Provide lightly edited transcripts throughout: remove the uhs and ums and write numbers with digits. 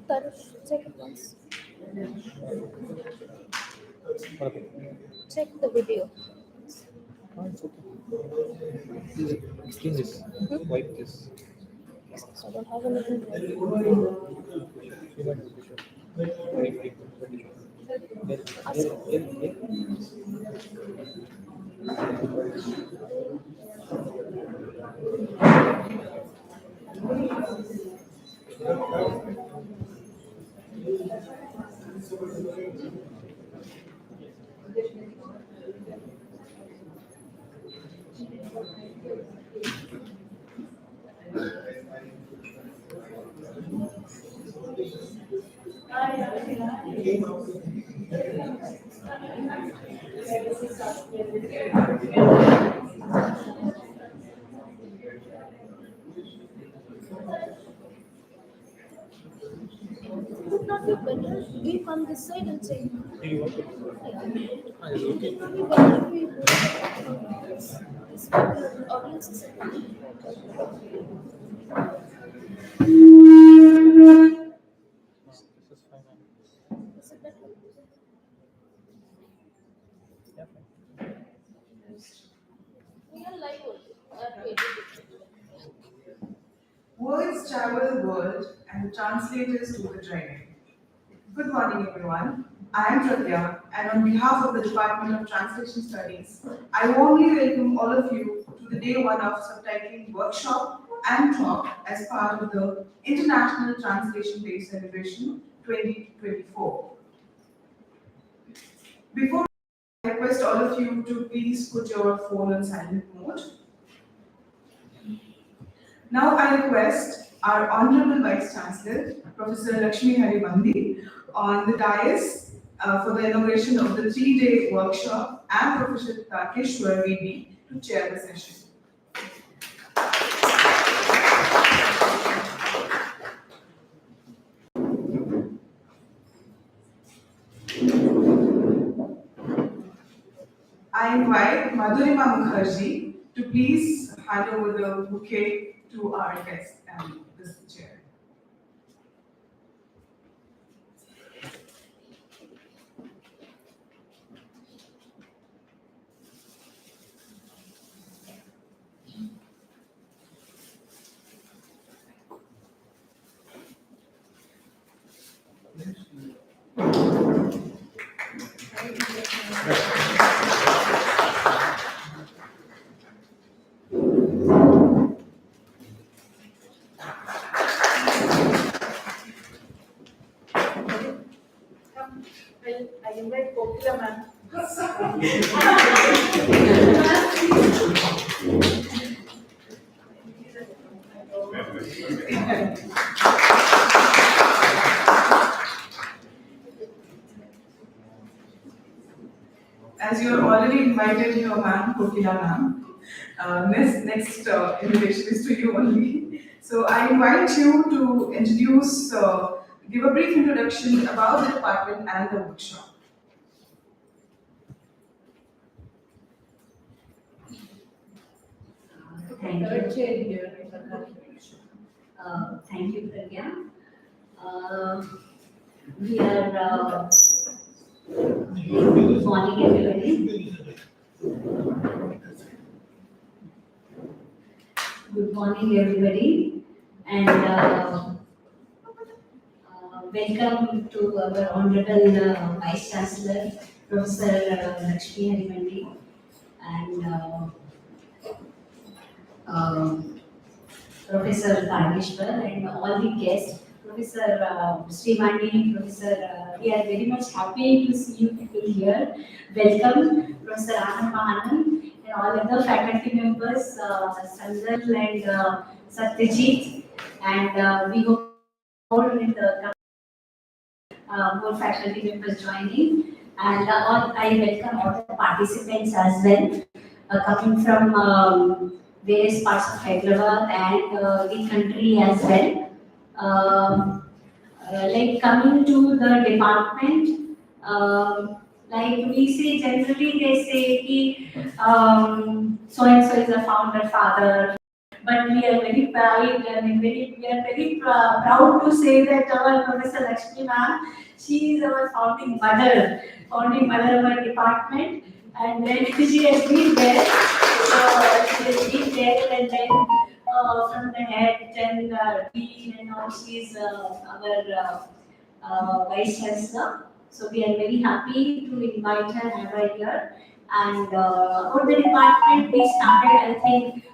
Tarush, check it once. Check the video. It's okay. Please clean this. Wipe this. I don't have anything. Would not be better if we come this side and check. Do you want to? Would it not be better if we go this particular audience is This is fine. Is it better? Yeah, fine. We are live also. Words travel the world and the translators do the driving. Good morning, everyone. I am Pratya, and on behalf of the Department of Translation Studies, I warmly welcome all of you to the day one of Subtitling workshop and talk as part of the International Translation Day Celebration 2024. Before I request all of you to please put your phone on silent mode. Now I request our Honorable Vice Chancellor, Professor Lakshmi Haribandi, on the dais for the inauguration of the 3-day workshop, and Professor Takeshwar VB to chair the session. I invite Madhurima Mukherjee to please hand over the bouquet to our guest and this chair. I invite Kokila ma'am. As you are already invited here, ma'am, Kokila ma'am, next invitation is to you only. So I invite you to introduce, give a brief introduction about the department and the workshop. Thank you. Thank you, Pragya. We are good morning, everybody. Good morning, everybody, and welcome to our Honorable Vice Chancellor, Professor Lakshmi Haribandi, and Professor Takeshwar, and all the guests, Professor Srimani, Professor, we are very much happy to see you people here. Welcome, Professor Anand Mahanan, and all other faculty members, Sandal and Satyajit, and we hope more in the more faculty members joining, and I welcome all the participants as well, coming from various parts of Hyderabad and the country as well. Like coming to the department, like we say generally they say ki, so and so is a founder father, but we are very proud and we are very proud to say that our Professor Lakshmi ma'am, she is our founding mother of our department, and then she has been there. So she has been there, and then from the head and dean and all, she is our vice chancellor. So we are very happy to invite her and have her here. And for the department, we started, I think,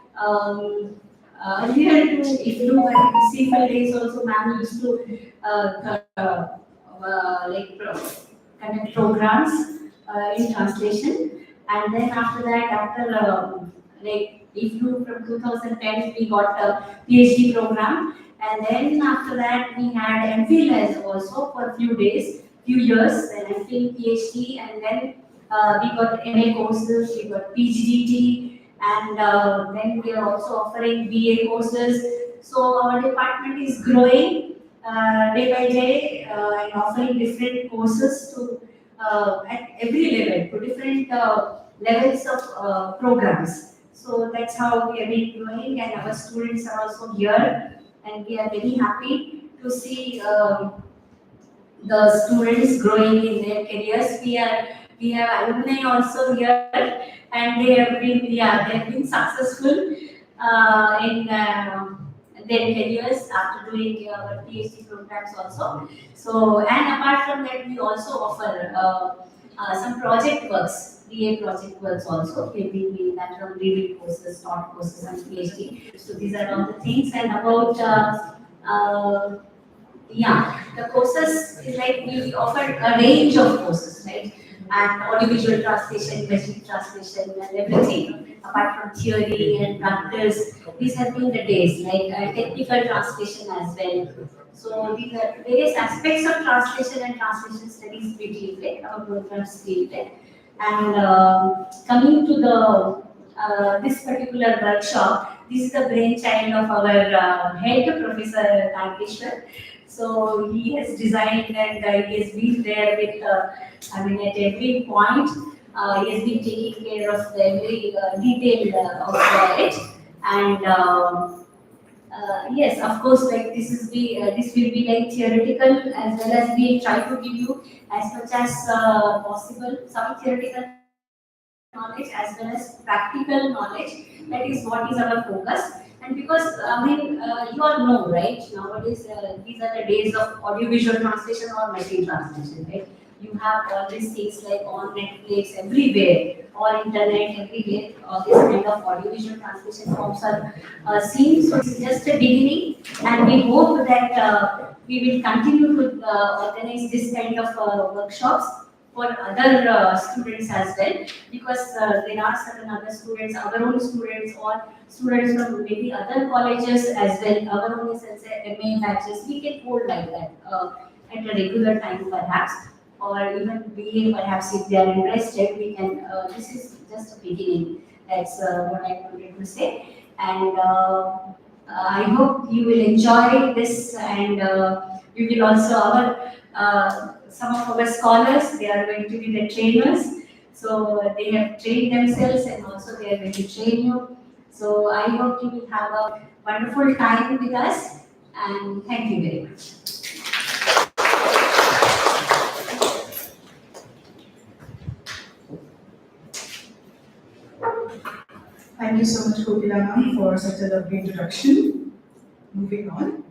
earlier to, if you were in CFL days also, ma'am used to like conduct programs in translation. And then after that, after like if you from 2010, we got a PhD program. And then after that, we had MPhil as also for a few days, few years, and MPhil, PhD, and then we got MA courses, we got PGDT, and then we are also offering BA courses. So our department is growing day by day and offering different courses to at every level, to different levels of programs. So that's how we are been growing, and our students are also here, and we are very happy to see the students growing in their careers. We have alumni also here, and they have been successful in their careers after doing our PhD programs also. So, and apart from that, we also offer some project works, BA project works also. We lateral review courses, short courses, and PhD. So these are all the things. And about yeah, the courses is like we offer a range of courses, right? And audiovisual translation, machine translation, and everything. Apart from theory and practice, these have been the days, like technical translation as well. So these are various aspects of translation and translation studies we deal with, our programs deal with. And coming to the this particular workshop, this is the brainchild of our head, Professor Nankeshwar. So he has designed and he has been there with, I mean, at every point, he has been taking care of the every detail of it. And yes, of course, like this will be like theoretical as well as we try to give you as much as possible some theoretical knowledge as well as practical knowledge. That is what is our focus. And because I mean, you all know, right? Nowadays, these are the days of audiovisual translation or machine translation, right? You have all these things like on Netflix, everywhere, or internet, everywhere. All these kind of audiovisual translation forms are seen. So it's just a beginning, and we hope that we will continue to organize this kind of workshops for other students as well, because there are certain other students, our own students, or students from maybe other colleges as well, our own MA batches, we can hold like that at a regular time perhaps, or even BA perhaps if they are interested, we can, this is just a beginning, that's what I wanted to say. And I hope you will enjoy this, and we will also, some of our scholars, they are going to be the trainers. So they have trained themselves and also they are going to train you. So I hope you will have a wonderful time with us, and thank you very much. Thank you so much, Kokila ma'am, for such a lovely introduction. Moving on.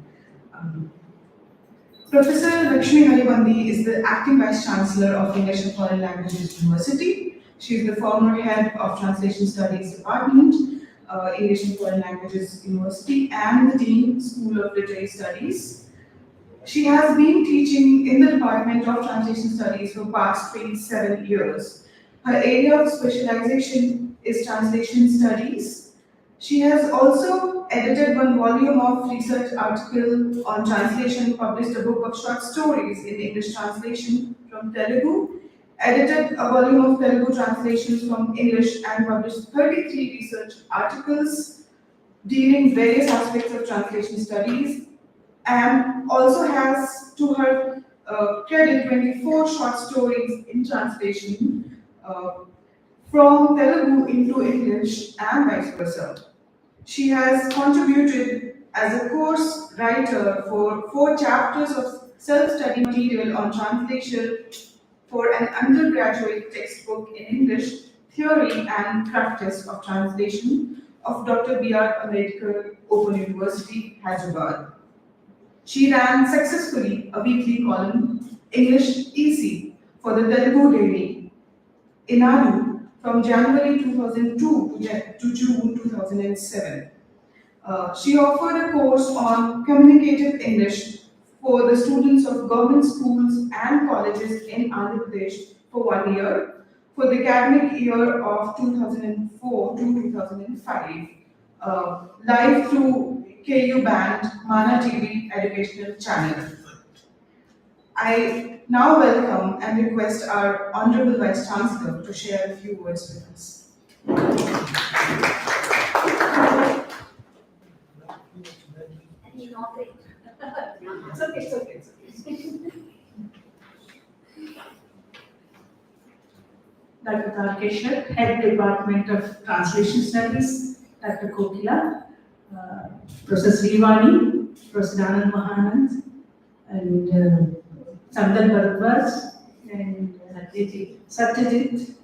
Professor Lakshmi Haribandi is the acting Vice Chancellor of English and Foreign Languages University. She is the former head of Translation Studies Department, English and Foreign Languages University, and the Dean School of Literary Studies. She has been teaching in the Department of Translation Studies for past 27 years. Her area of specialization is translation studies. She has also edited one volume of research article on translation, published a book of short stories in English translation from Telugu, edited a volume of Telugu translations from English, and published 33 research articles dealing various aspects of translation studies, and also has to her credit 24 short stories in translation from Telugu into English and vice versa. She has contributed as a course writer for 4 chapters of self-study material on translation for an undergraduate textbook in English, Theory and Practice of Translation of Dr. B.R. Ambedkar Open University, Hyderabad. She ran successfully a weekly column, English Easy, for the Telugu daily, Inadu, from January 2002 to June 2007. She offered a course on communicative English for the students of government schools and colleges in Andhra Pradesh for 1 year for the academic year of 2004 to 2005, live through KU Band Mana TV educational channel. I now welcome and request our Honorable Vice Chancellor to share a few words with us. Inaugurate. It's okay, it's okay, it's okay. Dr. Tarkeshwar, Head Department of Translation Studies, Dr. Kokila, Professor Srivani, Professor Anand Mahanand, and Sandan Bharadwaj, and Satyajit,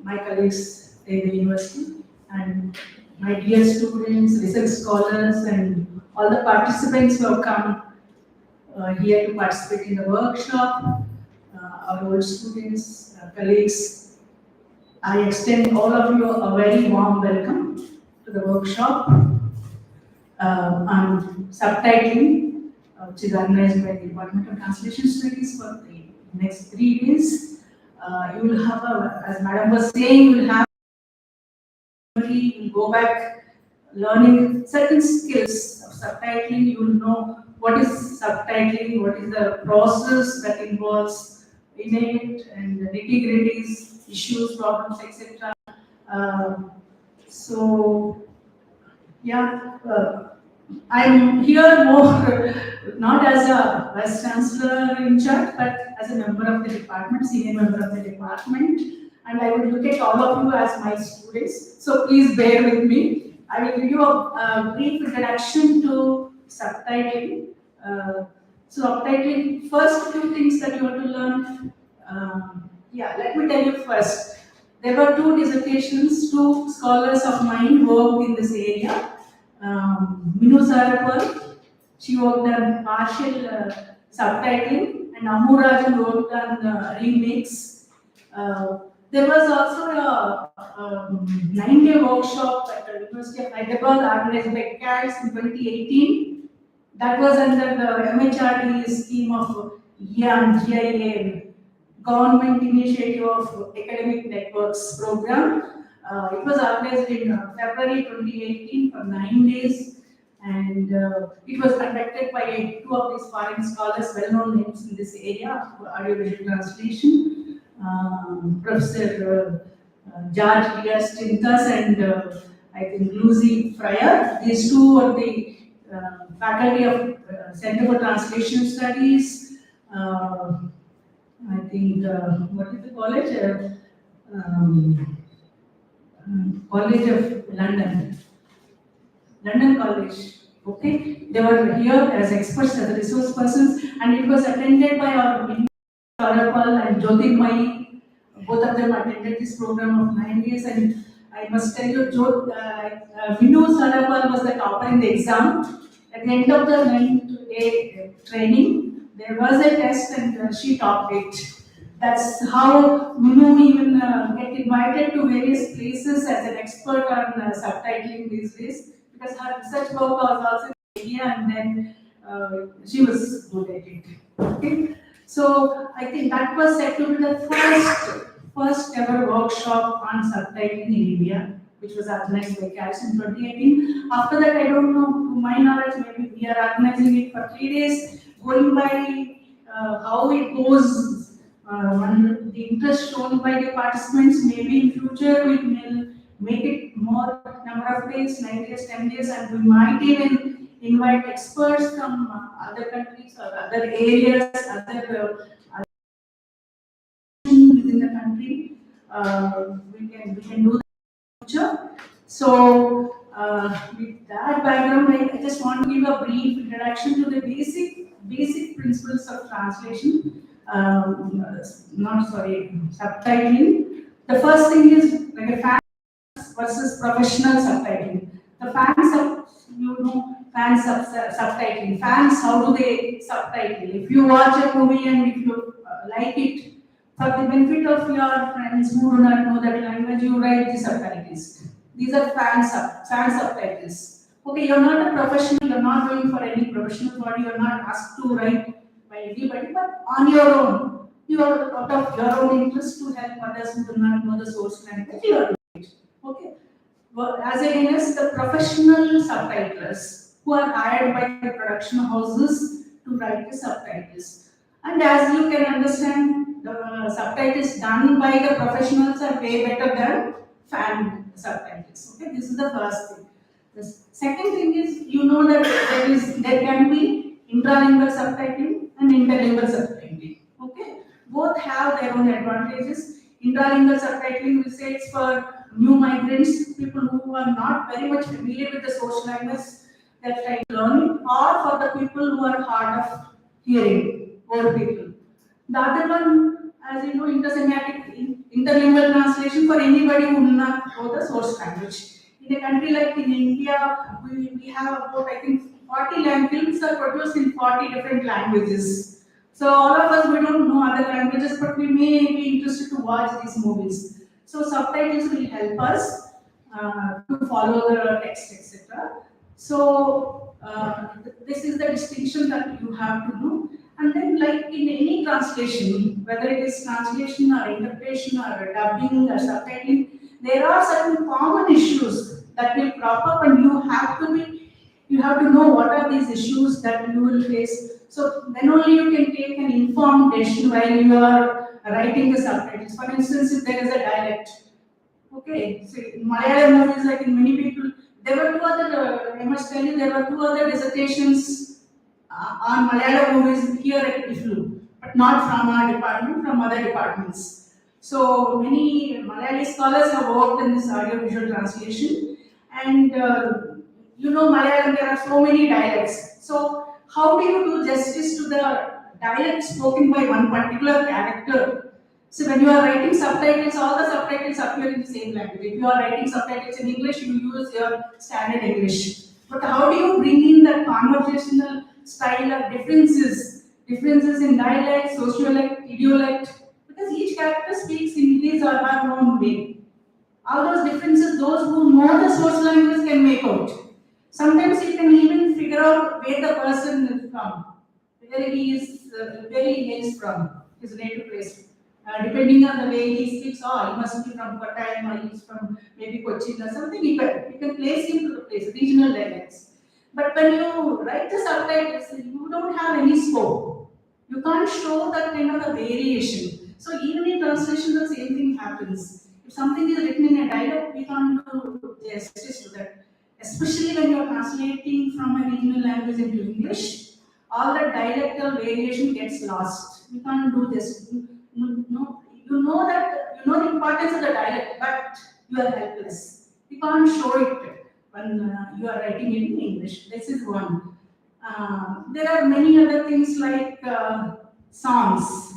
my colleagues in the university, and my dear students, research scholars, and all the participants who have come here to participate in the workshop, our old students, colleagues. I extend all of you a very warm welcome to the workshop on subtitling, which is organized by the Department of Translation Studies for the next 3 days. You will have, as Madam was saying, you will have, you will go back learning certain skills of subtitling. You will know what is subtitling, what is the process that involves in it, and the nitty-gritties, issues, problems, etc. I'm here more not as a Vice Chancellor in charge, but as a member of the department, senior member of the department, and I will look at all of you as my students. So please bear with me. I will give you a brief introduction to subtitling. Subtitling, first few things that you want to learn. Let me tell you first. There were 2 dissertations, 2 scholars of mine worked in this area. Minu Sarapal, she worked on partial subtitling, and Amurajan worked on remakes. There was also a 9-day workshop at the University of Hyderabad organized by CARS in 2018. That was under the MHRD scheme of GIA, Government Initiative of Academic Networks program. It was organized in February 2018 for 9 days, and it was conducted by 2 of these foreign scholars, well-known names in this area of audiovisual translation, Professor George Diaz Tintas and I think Lucy Fryer. These 2 were the faculty of Center for Translation Studies. I think, what is the college? College of London. London College. Okay, they were here as experts, as resource persons, and it was attended by our Minu Sarapal and Jyotirmai. Both of them attended this program of 9 days, and I must tell you, Minu Sarapal was the topper in the exam. At the end of the 9-day training, there was a test, and she topped it. That's how Minu even get invited to various places as an expert on subtitling these days, because her research work was also in India, and then she was good at it. Okay, so I think that was said to be the first ever workshop on subtitling in India, which was organized by CAS in 2018. After that, I don't know, to my knowledge, maybe we are organizing it for 3 days, going by how it goes. The interest shown by the participants, maybe in future we will make it more number of days, 9 days, 10 days, and we might even invite experts from other countries or other areas, other within the country. We can do that in the future. So with that background, I just want to give a brief introduction to the basic principles of translation. Not sorry, subtitling. The first thing is like a fan versus professional subtitling. The fans of subtitling. Fans, how do they subtitle? If you watch a movie and if you like it, for the benefit of your friends who do not know that language, you write the subtitles. These are fan subtitles. Okay, you're not a professional, you're not doing for any professional body, you're not asked to write by anybody, but on your own. You are out of your own interest to help others who do not know the source language, you are doing it. Okay. Well, as against the professional subtitlers who are hired by the production houses to write the subtitles. And as you can understand, the subtitles done by the professionals are way better than fan subtitles. Okay, this is the first thing. The second thing is, you know that there can be intralingual subtitling and interlingual subtitling. Okay, both have their own advantages. Intralingual subtitling, we say it's for new migrants, people who are not very much familiar with the source language, they're trying to learn it, or for the people who are hard of hearing, old people. The other one, as you know, interlingual translation for anybody who will not know the source language. In a country like in India, we have about, I think, 40 films are produced in 40 different languages. So all of us, we don't know other languages, but we may be interested to watch these movies. So subtitles will help us to follow the text, etc. So this is the distinction that you have to do. And then, like in any translation, whether it is translation or interpretation or dubbing or subtitling, there are certain common issues that will crop up, and you have to know what are these issues that you will face. So then only you can take an informed decision while you are writing the subtitles. For instance, if there is a dialect, okay, so in Malayalam movies, like in many people, there were two other, I must tell you, there were two other dissertations on Malayalam movies here at IFLU, but not from our department, from other departments. So many Malayali scholars have worked in this audio-visual translation, and you know Malayalam, there are so many dialects. So how do you do justice to the dialect spoken by one particular character? So when you are writing subtitles, all the subtitles appear in the same language. If you are writing subtitles in English, you use your standard English. But how do you bring in that conversational style of differences in dialect, sociolect, idiolect? Because each character speaks in his or her own way. All those differences, those who know the source language can make out. Sometimes you can even figure out where the person is from, where he hails from, his native place. Depending on the way he speaks, he must be from Kottayam, or he's from maybe Cochin or something. You can place him to the place, regional dialects. But when you write the subtitles, you don't have any scope. You can't show that kind of a variation. So even in translation, the same thing happens. If something is written in a dialect, we can't do justice to that. Especially when you are translating from a regional language into English, all the dialectal variation gets lost. You can't do this. No, you know the importance of the dialect, but you are helpless. You can't show it when you are writing in English. This is one. There are many other things like songs.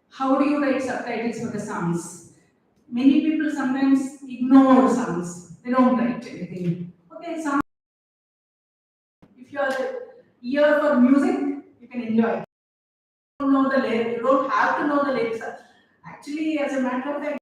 How do you write subtitles for the songs? Many people sometimes ignore songs. They don't write anything. Okay, songs. If you are the ear for music, you can enjoy. You don't know the lyrics. You don't have to know the lyrics. Actually, as a matter of fact,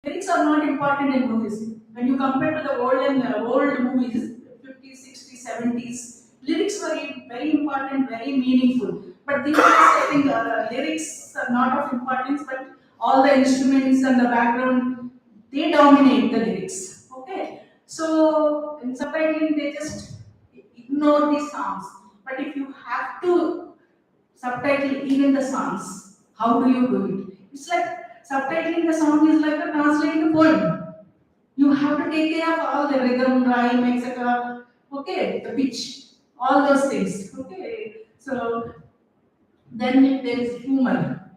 lyrics are not important in movies. When you compare to the old movies, 50s, 60s, 70s, lyrics were very important, very meaningful. But these days, I think lyrics are not of importance, but all the instruments and the background, they dominate the lyrics. Okay, so in subtitling, they just ignore the songs. But if you have to subtitle even the songs, how do you do it? It's like subtitling the song is like a translating a poem. You have to take care of all the rhythm, rhyme, etc. Okay, the pitch. all those things. Okay, so then there is humor.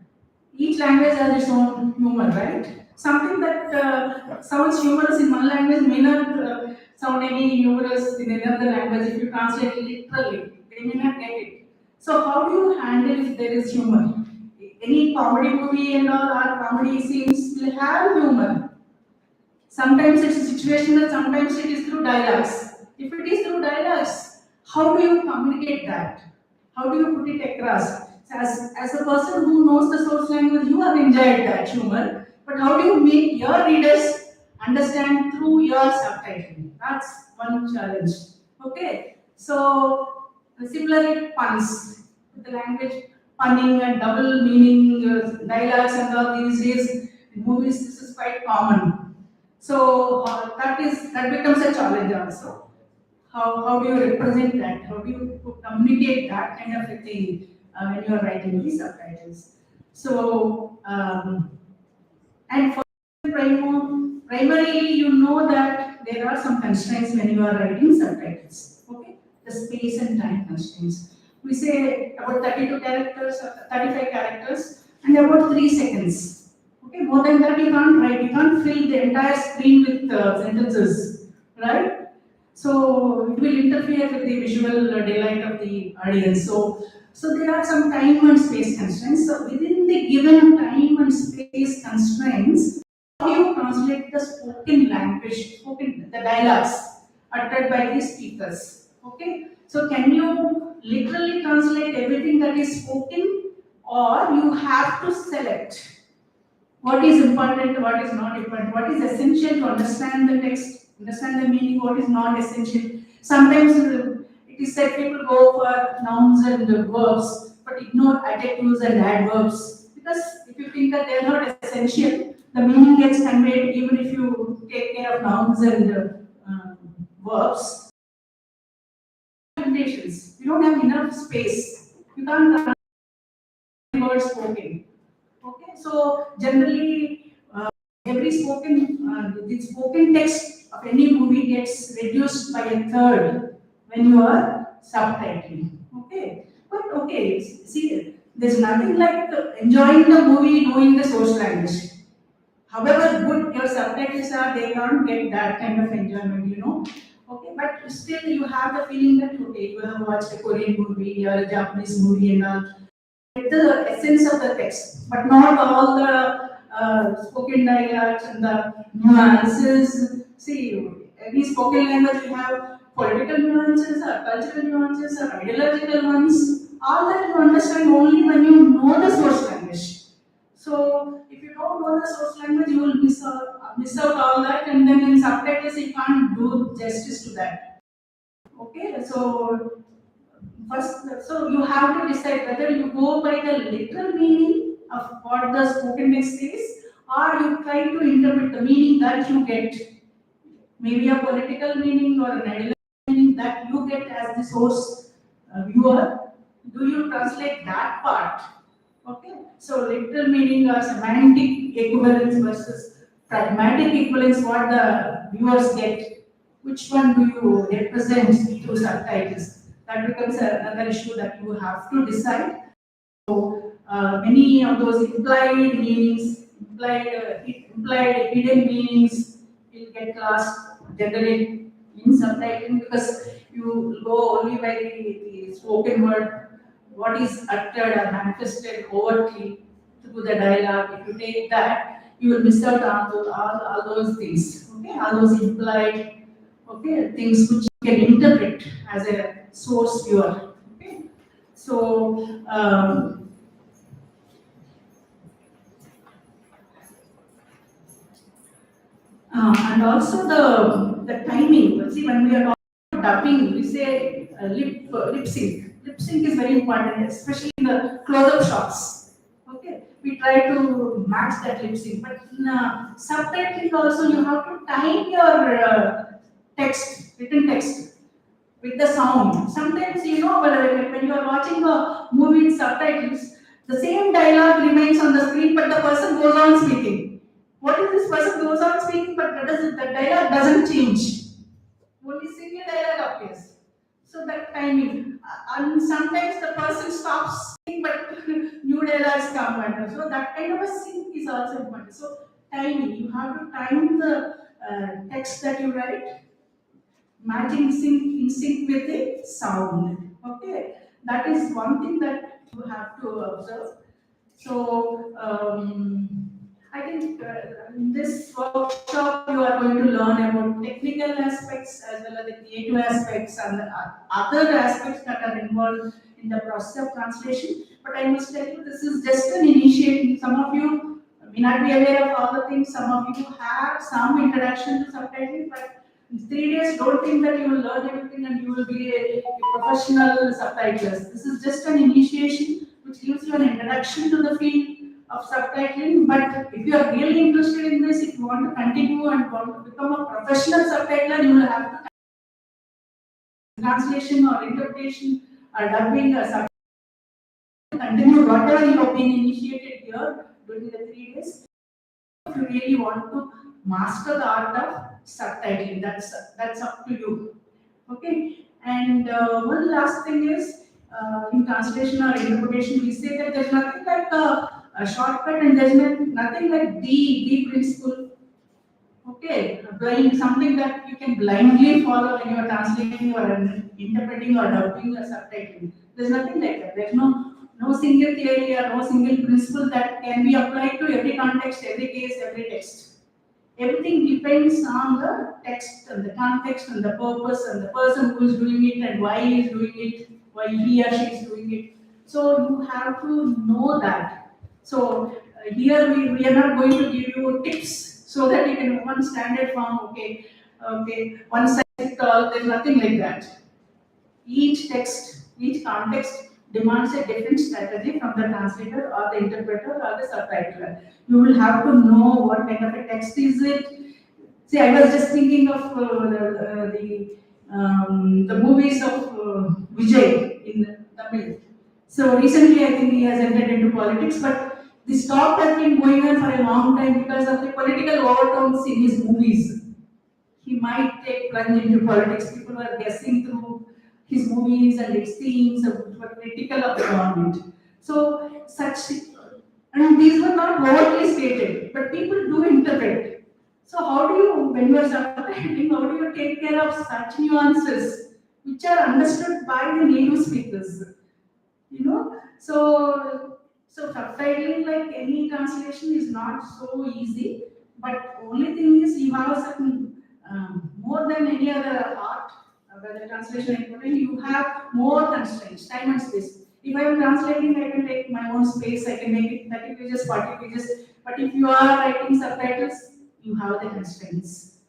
Each language has its own humor, right? Something that sounds humorous in one language may not sound any humorous in another language if you translate it literally. They may not get it. So how do you handle if there is humor? Any comedy movie and all our comedy scenes will have humor. Sometimes it's situational, sometimes it is through dialogues. If it is through dialogues, how do you communicate that? How do you put it across? So as a person who knows the source language, you have enjoyed that humor, but how do you make your readers understand through your subtitling? That's one challenge. Okay, so similarly, puns. The language punning and double meaning dialogues and all these days in movies, this is quite common. So that becomes a challenge also. How do you represent that? How do you communicate that kind of a thing when you are writing these subtitles? So and for primarily, you know that there are some constraints when you are writing subtitles. Okay, the space and time constraints. We say about 32 characters, 35 characters, and about 3 seconds. Okay, more than that you can't write. You can't fill the entire screen with sentences, right? So it will interfere with the visual delight of the audience. So there are some time and space constraints. So within the given time and space constraints, how do you translate the spoken language, the dialogues uttered by the speakers? Okay, so can you literally translate everything that is spoken, or you have to select what is important, what is not important, what is essential to understand the text, understand the meaning, what is not essential. Sometimes it is said people go for nouns and verbs, but ignore adjectives and adverbs. Because if you think that they are not essential, the meaning gets conveyed even if you take care of nouns and verbs. Limitations. You don't have enough space. You can't translate words spoken. Okay, so generally, the spoken text of any movie gets reduced by a third when you are subtitling. Okay, but okay, see, there's nothing like enjoying the movie knowing the source language. However good your subtitles are, they can't get that kind of enjoyment. Okay, but still you have the feeling that okay, you have watched a Korean movie or a Japanese movie and all get the essence of the text, but not all the spoken dialects and the nuances. See, any spoken language you have political nuances or cultural nuances or ideological ones. All that you understand only when you know the source language. So if you don't know the source language, you will miss out all that, and then in subtitles you can't do justice to that. Okay, so first, so you have to decide whether you go by the literal meaning of what the spoken text is, or you try to interpret the meaning that you get, maybe a political meaning or an ideological meaning that you get as the source viewer. Do you translate that part? Okay, so literal meaning or semantic equivalence versus pragmatic equivalence, what the viewers get. Which one do you represent through subtitles? That becomes another issue that you have to decide. Many of those implied meanings, implied hidden meanings will get lost generally in subtitling because you go only by the spoken word, what is uttered or manifested overtly through the dialogue. If you take that, you will miss out on all those things. Okay, all those implied things which you can interpret as a source viewer. Okay, so. And also the timing. See, when we are talking about dubbing, we say lip sync. Lip sync is very important, especially in the close-up shots. Okay, we try to match that lip sync, but in subtitling also you have to time your written text with the sound. Sometimes when you are watching a movie with subtitles, the same dialogue remains on the screen, but the person goes on speaking. What if this person goes on speaking, but the dialogue doesn't change? Only single dialogue appears. So that timing, and sometimes the person stops singing, but new dialogues come, and so that kind of a sync is also important. So timing, you have to time the text that you write, matching in sync with the sound. Okay, that is one thing that you have to observe. So I think in this workshop you are going to learn about technical aspects as well as the creative aspects and the other aspects that are involved in the process of translation. But I must tell you, this is just an initiative. Some of you may not be aware of all the things. Some of you have some introduction to subtitling, but in 3 days, don't think that you will learn everything and you will be a professional subtitlers. This is just an initiation which gives you an introduction to the field of subtitling. But if you are really interested in this, if you want to continue and want to become a professional subtitler, you will have to translation or interpretation or dubbing or continue whatever you have been initiated here during the 3 days. If you really want to master the art of subtitling, that's up to you. Okay, and one last thing is in translation or interpretation, we say that there's nothing like a shortcut and there's nothing like the principle. Okay, blind, something that you can blindly follow when you are translating or interpreting or dubbing or subtitling. There's nothing like that. There's no single theory or no single principle that can be applied to every context, every case, every text. Everything depends on the text and the context and the purpose and the person who is doing it and why he is doing it, why he or she is doing it. So you have to know that. So here we are not going to give you tips so that you can one standard form, okay, one size fits all. There's nothing like that. Each text, each context demands a different strategy from the translator or the interpreter or the subtitler. You will have to know what kind of a text is it. See, I was just thinking of the movies of Vijay in Tamil. So recently, I think he has entered into politics, but this talk has been going on for a long time because of the political overtones in his movies. He might take plunge into politics. People were guessing through his movies and its themes were critical of the government. So such, and these were not overtly stated, but people do interpret. So how do you, when you are subtitling, how do you take care of such nuances which are understood by the native speakers? You know, so subtitling, like any translation, is not so easy. But only thing is you have a certain more than any other art, whether translation or equivalent, you have more constraints, time and space. If I am translating, I can take my own space, I can make it 30 pages, 40 pages. But if you are writing subtitles, you have the constraints.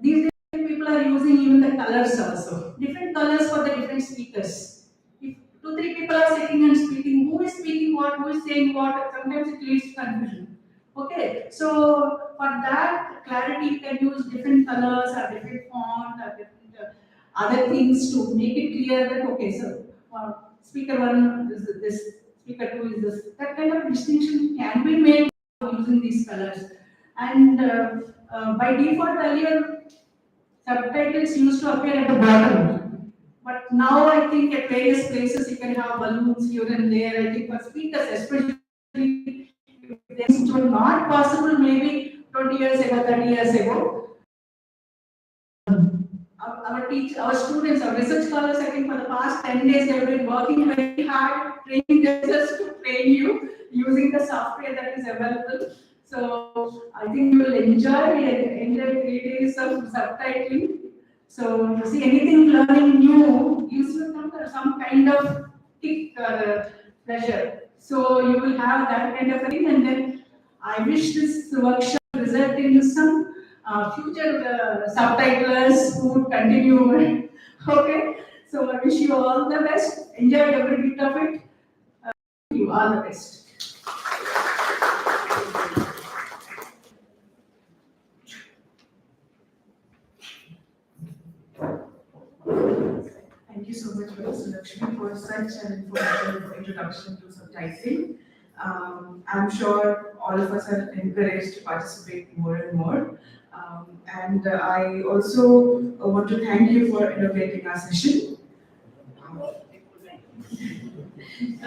These days, people are using even the colors also. Different colors for the different speakers. If 2, 3 people are sitting and speaking, who is speaking what, who is saying what, sometimes it leads to confusion. Okay, so for that clarity, you can use different colors or different font or different other things to make it clear that, okay, so speaker 1 is this, speaker 2 is this. That kind of distinction can be made using these colors. And by default, earlier, subtitles used to appear at the bottom. But now I think at various places you can have balloons here and there. I think for speakers, especially things were not possible maybe 20 years ago, 30 years ago. Our students, our research scholars, I think for the past 10 days, they have been working very hard, training themselves to train you using the software that is available. So I think you will enjoy 3 days of subtitling. So to see anything learning new gives you some kind of kick or pleasure. So you will have that kind of a thing, and then I wish this workshop result in some future subtitlers who would continue. Okay, so I wish you all the best. Enjoy every bit of it. You all the best. Thank you so much, Professor Lakshmi, for such an informative introduction to subtitling. I'm sure all of us are encouraged to participate more and more. And I also want to thank you for inaugurating our session. I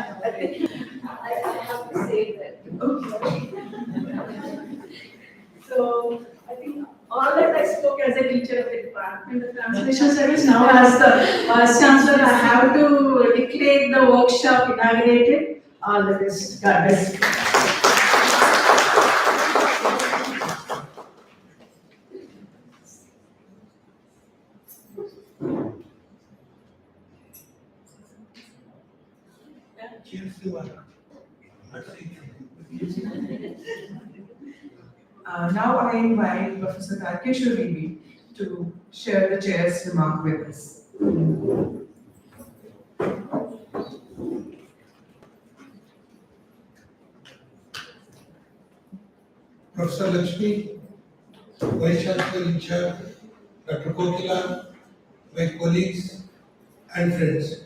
have to say that. Okay. So I think all that I spoke as a teacher of the department of translation service. Now as the vice chancellor, I have to declare the workshop inaugurated. All the best. God bless. Now I invite Professor Karkeshwar Devi to share the chair's remark with us. Professor Lakshmi, Vice Chancellor in charge, Dr. Kokila, my colleagues and friends.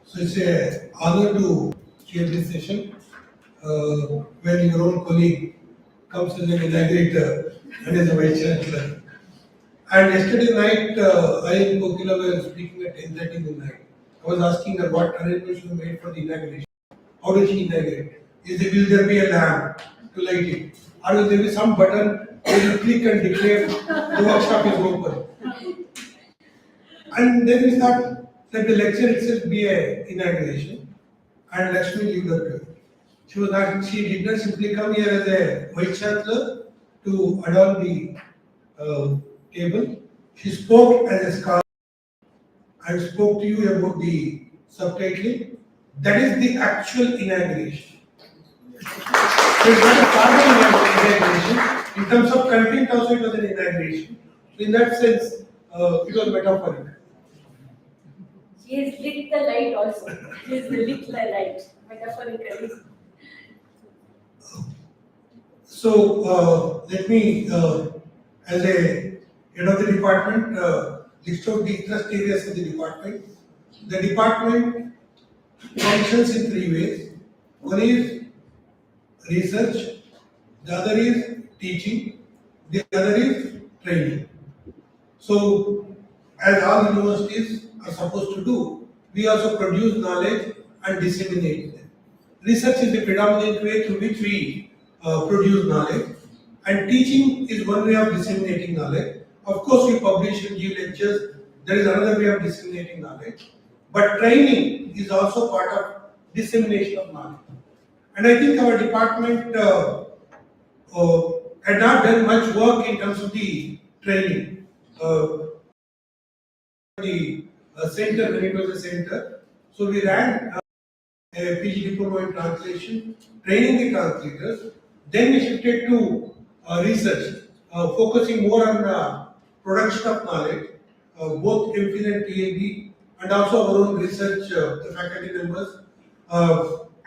So it's an honor to chair this session when your own colleague comes as an inaugurator and as a Vice Chancellor. And yesterday night, I and Kokila were speaking at 10:30 in the night. I was asking her what arrangements were made for the inauguration. How did she inaugurate? Will there be a lamp to light it? Or will there be some button where you click and declare the workshop is open? And then we thought that the lecture itself be an inauguration, and Lakshmi lived up to it. She did not simply come here as a Vice Chancellor to adorn the table. She spoke as a scholar and spoke to you about the subtitling. That is the actual inauguration. So it's not a formal inauguration. In terms of content, also it was an inauguration. So in that sense, it was metaphorical. She has lit the light also. She has lit the light, metaphorically. So let me, as a head of the department, list out the interest areas of the department. The department functions in three ways. One is research, the other is teaching, the other is training. So, as all universities are supposed to do, we also produce knowledge and disseminate them. Research is the predominant way through which we produce knowledge, and teaching is one way of disseminating knowledge. Of course, we publish and give lectures, there is another way of disseminating knowledge. But training is also part of dissemination of knowledge. And I think our department had not done much work in terms of the training. The center, when it was a center, so we ran a PG diploma in translation, training the translators. Then we shifted to research, focusing more on production of knowledge, both MPhil and PhD, and also our own research, the faculty members.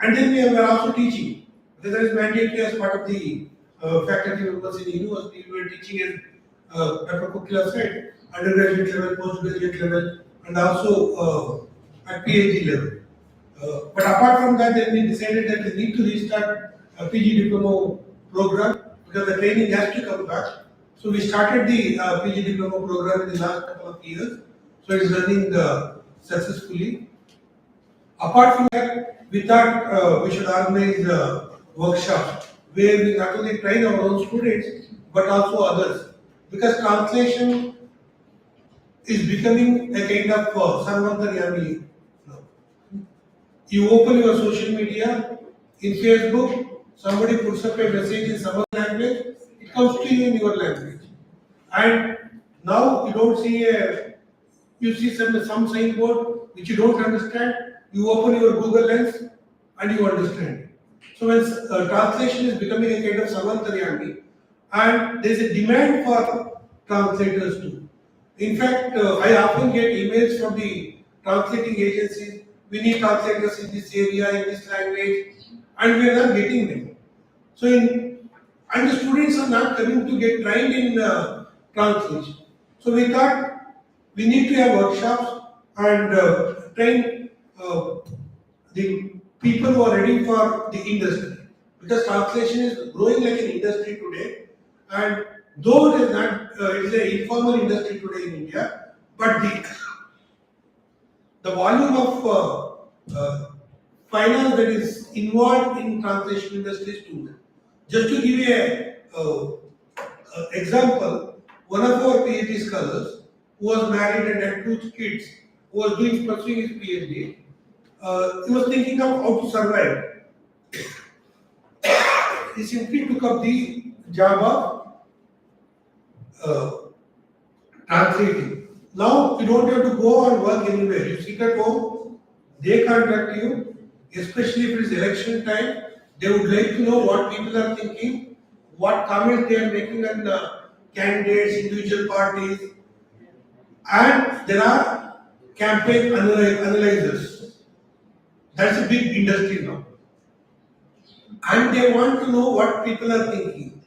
And then we were also teaching. That is mandatory as part of the faculty members in the university. We were teaching as Dr. Kokila said, undergraduate level, postgraduate level, and also at PhD level. But apart from that, then we decided that we need to restart a PG diploma program because the training has to come back. So we started the PG diploma program in the last couple of years. So it's running successfully. Apart from that, we thought we should organize workshops where we not only train our own students but also others, because translation is becoming a kind of sarvantaryami. You open your social media, in Facebook, somebody puts up a message in some language, it comes to you in your language. And now you don't see you see some signboard which you don't understand, you open your Google Lens and you understand. So when translation is becoming a kind of sarvantaryami, and there is a demand for translators too. In fact, I often get emails from the translating agencies. We need translators in this area, in this language, and we are not getting them. So, and the students are not coming to get trained in translation. So we thought we need to have workshops and train the people who are ready for the industry, because translation is growing like an industry today, and though it is not, it is an informal industry today in India, but the volume of finance that is involved in translation industry is too much. Just to give you a example, one of our PhD scholars who was married and had 2 kids, who was pursuing his PhD, he was thinking of how to survive. He simply took up the job of translating. Now you don't have to go and work anywhere. You sit at home, they contact you, especially if it is election time. They would like to know what people are thinking, what comments they are making on candidates, individual parties, and there are campaign analyzers. That's a big industry now. And they want to know what people are thinking.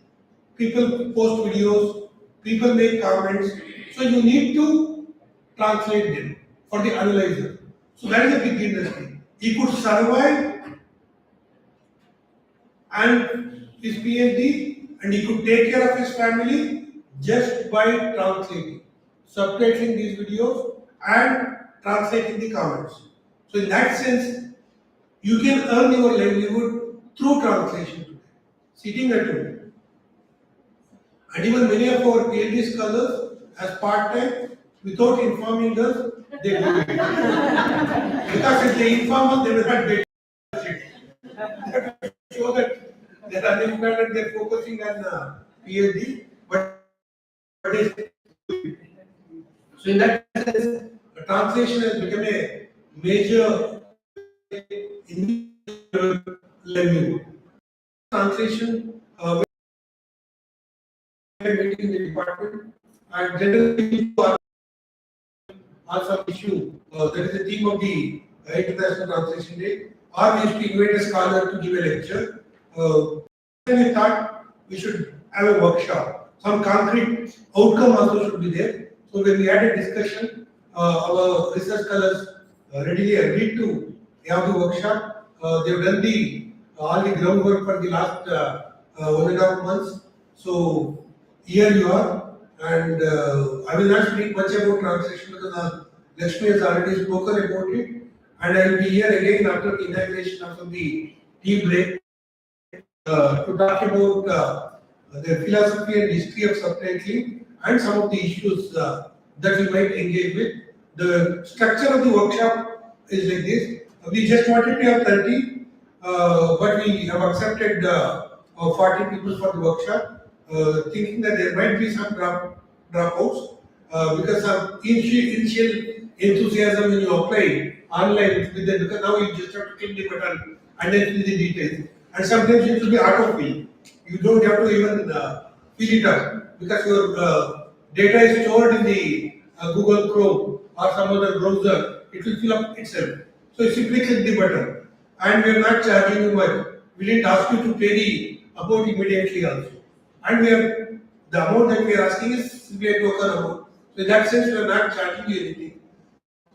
People post videos, people make comments, so you need to translate them for the analyzer. So that is a big industry. He could survive and his PhD, and he could take care of his family just by translating, subtitling these videos and translating the comments. So in that sense, you can earn your livelihood through translation today, sitting at home. And even many of our PhD scholars, as part-time, without informing us, they do it. Because if they inform us, they will not get it. Show that they are unemployed and they are focusing on PhD, but so in that sense, translation has become a major livelihood. Translation meeting in the department, and generally on some issue, that is the theme of the International Translation Day, or we used to invite a scholar to give a lecture. Then we thought we should have a workshop. Some concrete outcome also should be there. So when we had a discussion, our research scholars readily agreed to have the workshop. They've done all the groundwork for the last 1.5 months. So here you are, and I will not speak much about translation because Lakshmi has already spoken about it, and I will be here again after the inauguration, after the tea break, to talk about the philosophy and history of subtitling and some of the issues that we might engage with. The structure of the workshop is like this. We just wanted to have 30, but we have accepted 40 people for the workshop, thinking that there might be some dropouts because of initial enthusiasm when you apply online with them, because now you just have to click the button and then fill the details. And sometimes it will be auto-fill. You don't have to even fill it up because your data is stored in the Google Chrome or some other browser. It will fill up itself. So you simply click the button, and we are not charging you much. We didn't ask you to pay the amount immediately also. And the amount that we are asking is simply a token amount. So in that sense, we are not charging you anything.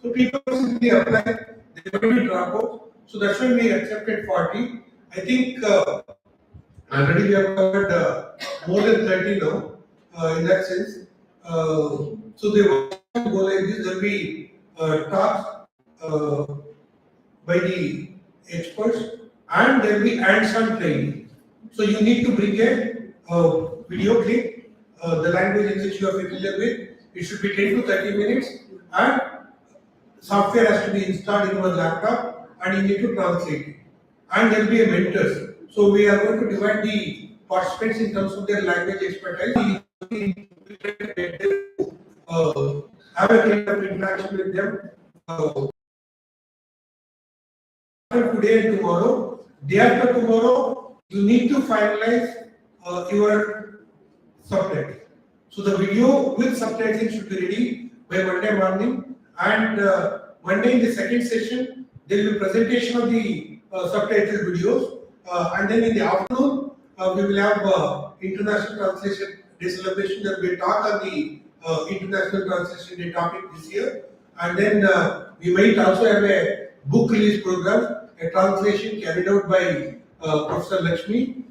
So people simply apply, they will be dropouts. So that's why we accepted 40. I think already we have covered more than 30 now in that sense. So they will go like this. There will be talks by the experts, and there will be hands-on training. So you need to bring a video clip, the language in which you are familiar with. It should be 10 to 30 minutes, and software has to be installed in your laptop, and you need to translate it. And there will be a mentor. So we are going to divide the participants in terms of their language expertise. Have a kind of interaction with them. Today and tomorrow, day after tomorrow, you need to finalize your subtitle. So the video with subtitling should be ready by Monday morning, and Monday in the second session, there will be presentation of the subtitled videos, and then in the afternoon, we will have International Translation Day celebration. There will be a talk on the International Translation Day topic this year, and then we might also have a book release program, a translation carried out by Professor Lakshmi,